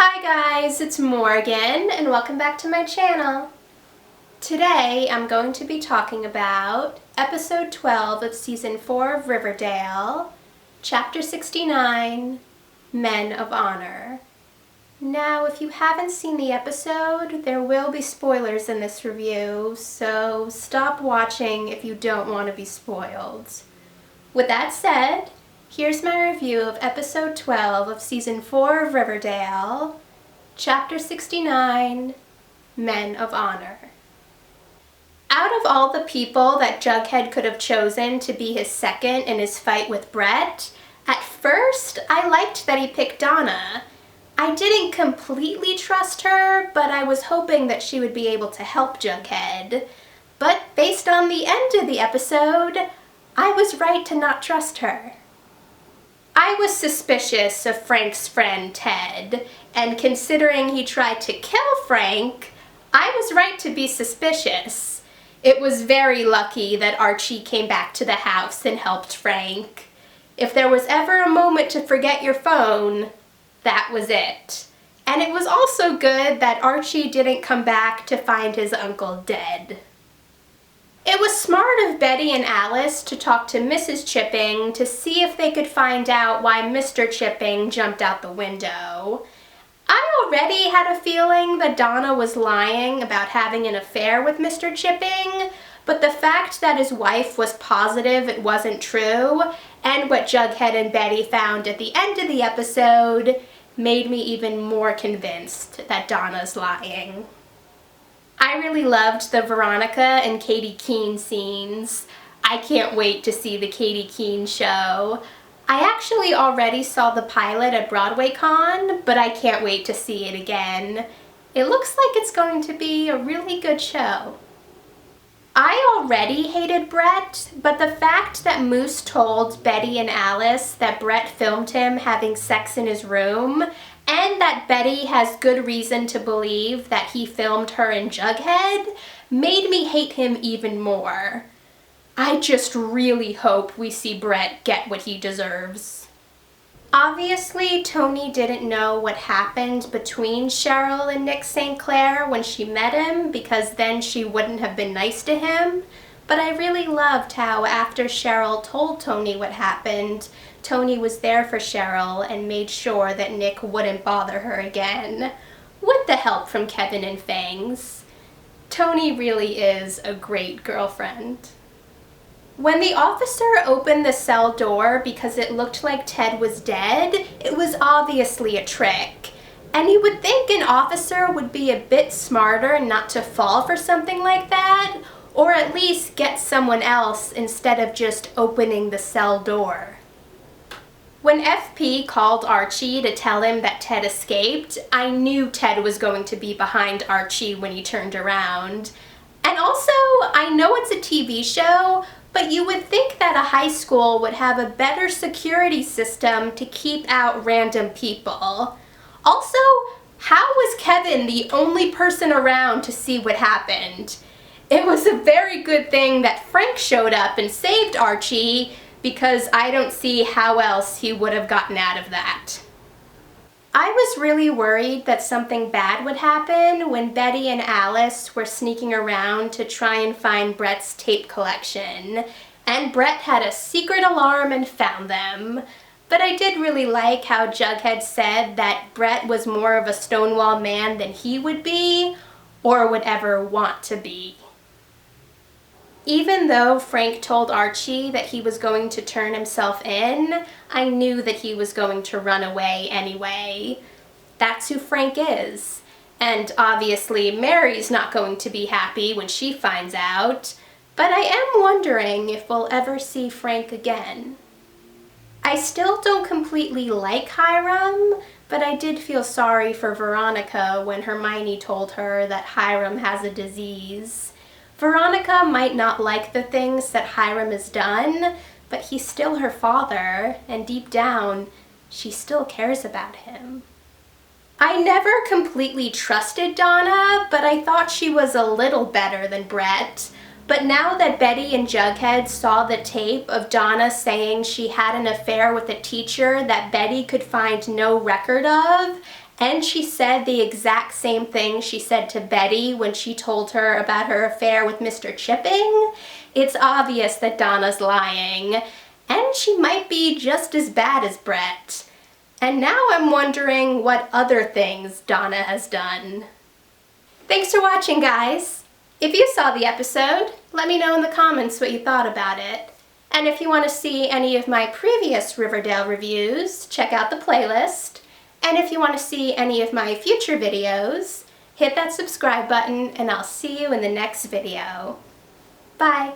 Hi guys, it's Morgan and welcome back to my channel. Today I'm going to be talking about episode 12 of season 4 of Riverdale, chapter 69, Men of Honor. Now if you haven't seen the episode, there will be spoilers in this review, so stop watching if you don't want to be spoiled. With that said, here's my review of episode 12 of season 4 of Riverdale, chapter 69, Men of Honor. Out of all the people that Jughead could have chosen to be his second in his fight with Brett, at first I liked that he picked Donna. I didn't completely trust her, but I was hoping that she would be able to help Jughead. But based on the end of the episode, I was right to not trust her. I was suspicious of Frank's friend Ted, and considering he tried to kill Frank, I was right to be suspicious. It was very lucky that Archie came back to the house and helped Frank. If there was ever a moment to forget your phone, that was it. And it was also good that Archie didn't come back to find his uncle dead. It was smart of Betty and Alice to talk to Mrs. Chipping to see if they could find out why Mr. Chipping jumped out the window. I already had a feeling that Donna was lying about having an affair with Mr. Chipping, but the fact that his wife was positive it wasn't true, and what Jughead and Betty found at the end of the episode, made me even more convinced that Donna's lying. I really loved the Veronica and Katie Keene scenes. I can't wait to see the Katie Keene show. I actually already saw the pilot at BroadwayCon, but I can't wait to see it again. It looks like it's going to be a really good show. I already hated Brett, but the fact that Moose told Betty and Alice that Brett filmed him having sex in his room, and that Betty has good reason to believe that he filmed her and Jughead, made me hate him even more. I just really hope we see Brett get what he deserves. Obviously, Tony didn't know what happened between Cheryl and Nick St. Clair when she met him, because then she wouldn't have been nice to him. But I really loved how after Cheryl told Tony what happened, Tony was there for Cheryl and made sure that Nick wouldn't bother her again, with the help from Kevin and Fangs. Tony really is a great girlfriend. When the officer opened the cell door because it looked like Ted was dead, it was obviously a trick. And you would think an officer would be a bit smarter not to fall for something like that, or at least get someone else instead of just opening the cell door. When FP called Archie to tell him that Ted escaped, I knew Ted was going to be behind Archie when he turned around. And also, I know it's a TV show, but you would think that a high school would have a better security system to keep out random people. Also, how was Kevin the only person around to see what happened? It was a very good thing that Frank showed up and saved Archie, because I don't see how else he would have gotten out of that. I was really worried that something bad would happen when Betty and Alice were sneaking around to try and find Brett's tape collection, and Brett had a secret alarm and found them. But I did really like how Jughead said that Brett was more of a Stonewall man than he would be, or would ever want to be. Even though Frank told Archie that he was going to turn himself in, I knew that he was going to run away anyway. That's who Frank is. And obviously Mary's not going to be happy when she finds out, but I am wondering if we'll ever see Frank again. I still don't completely like Hiram, but I did feel sorry for Veronica when Hermione told her that Hiram has a disease. Veronica might not like the things that Hiram has done, but he's still her father, and deep down, she still cares about him. I never completely trusted Donna, but I thought she was a little better than Brett. But now that Betty and Jughead saw the tape of Donna saying she had an affair with a teacher that Betty could find no record of, And she said the exact same thing she said to Betty when she told her about her affair with Mr. Chipping. It's obvious that Donna's lying, and she might be just as bad as Brett. And now I'm wondering what other things Donna has done. Thanks for watching, guys. If you saw the episode, let me know in the comments what you thought about it. And if you want to see any of my previous Riverdale reviews, check out the playlist. And if you want to see any of my future videos, hit that subscribe button and I'll see you in the next video. Bye!